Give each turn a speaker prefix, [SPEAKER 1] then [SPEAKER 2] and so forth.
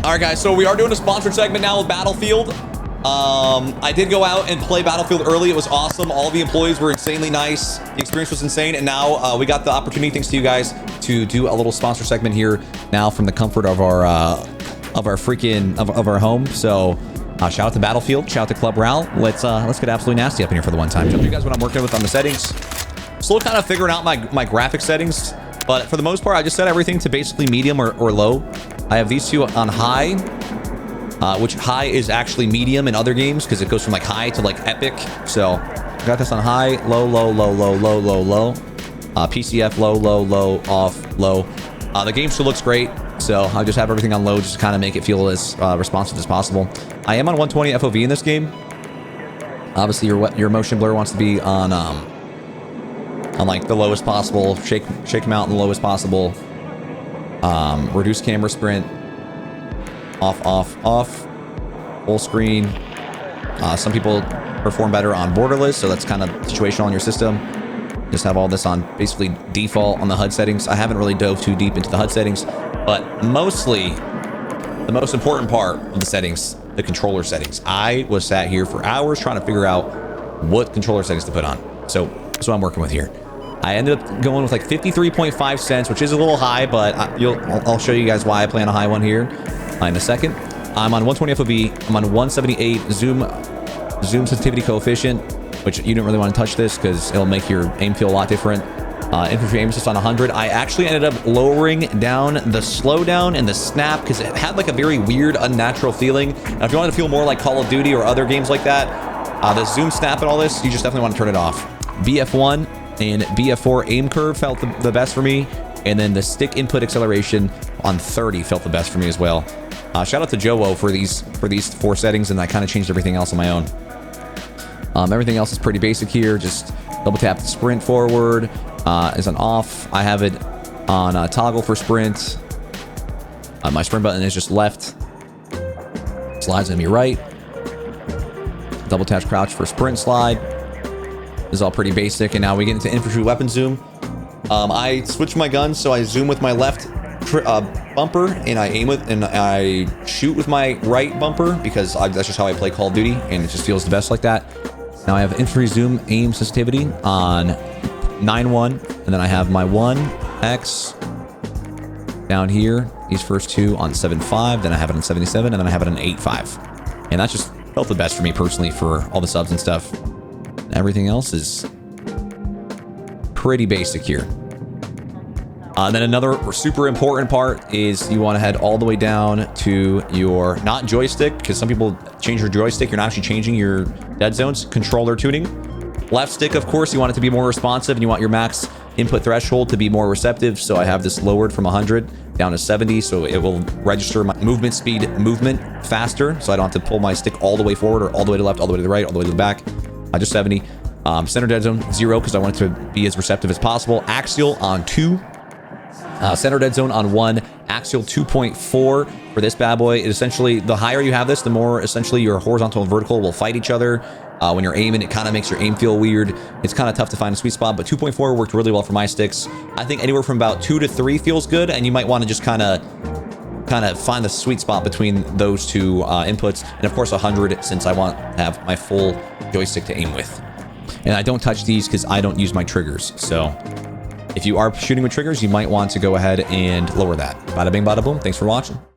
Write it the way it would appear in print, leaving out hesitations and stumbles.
[SPEAKER 1] All right, guys, so we are doing a sponsored segment now with Battlefield. I did go out and play Battlefield early. It was awesome. All the employees were insanely nice. The experience was insane. And now we got the opportunity, thanks to you guys, to do a little sponsor segment here now from the comfort of our home. So shout out to Battlefield, shout out to Club Ral. Let's get absolutely nasty up in here for the one time. Show you guys what I'm working with on the settings. Still kind of figuring out my graphic settings, but for the most part, I just set everything to basically medium or low. I have these two on high, which high is actually medium in other games because it goes from like high to like epic. So I got this on high, low, low, low, low, low, low, low. PCF, low, low, low, off, low. The game still looks great, so I just have everything on low just to kind of make it feel as responsive as possible. I am on 120 FOV in this game. Obviously, your motion blur wants to be on like the lowest possible. Shake them out in the lowest possible. Reduce camera sprint. Off, off, off. Full screen. Some people perform better on borderless, so that's kind of situational on your system. Just have all this on basically default on the HUD settings. I haven't really dove too deep into the HUD settings, but mostly the most important part of the settings, the controller settings. I was sat here for hours trying to figure out what controller settings to put on. So that's what I'm working with here. I ended up going with like 53.5 cents, which is a little high, but I'll show you guys why I play on a high one here in a second. I'm on 120 FOV. I'm on 178 zoom sensitivity coefficient, which you didn't really want to touch this because it'll make your aim feel a lot different. Infantry aim assist on 100. I actually ended up lowering down the slowdown and the snap because it had like a very weird, unnatural feeling. Now, if you want to feel more like Call of Duty or other games like that, the zoom, snap, and all this, you just definitely want to turn it off. BF1 and BF4 aim curve felt the best for me, and then the stick input acceleration on 30 felt the best for me as well. Shout out to Joe for these 4 settings, and I kind of changed everything else on my own. Everything else is pretty basic here. Just double tap the sprint forward is on off. I have it on toggle for sprint. My sprint button is just left. Slides on your right. Double tap crouch for sprint slide. This is all pretty basic. And now we get into infantry weapon zoom. I switch my gun, so I zoom with my left bumper, and I aim with, and I shoot with my right bumper because that's just how I play Call of Duty, and it just feels the best like that. Now I have infantry zoom aim sensitivity on 9.1, and then I have my 1X down here. These first two on 7.5, then I have it on 77, and then I have it on 8.5. And that just felt the best for me personally for all the subs and stuff. Everything else is pretty basic here. Then another super important part is you want to head all the way down to your, not joystick, because some people change your joystick. You're not actually changing your dead zones. Controller tuning. Left stick, of course, you want it to be more responsive, and you want your max input threshold to be more receptive. So I have this lowered from 100 down to 70, so it will register my movement speed faster, so I don't have to pull my stick all the way forward or all the way to the left, all the way to the right, all the way to the back. Just 70. Center dead zone 0 because I want it to be as receptive as possible. Axial on 2. Center dead zone on 1. Axial 2.4 for this bad boy. It essentially, the higher you have this, the more essentially your horizontal and vertical will fight each other. When you're aiming, it kind of makes your aim feel weird. It's kind of tough to find a sweet spot, but 2.4 worked really well for my sticks. I think anywhere from about 2 to 3 feels good, and you might want to just kind of find the sweet spot between those two inputs. And of course 100, since I want to have my full joystick to aim with. And I don't touch these because I don't use my triggers. So if you are shooting with triggers, you might want to go ahead and lower that. Bada bing, bada boom. Thanks for watching.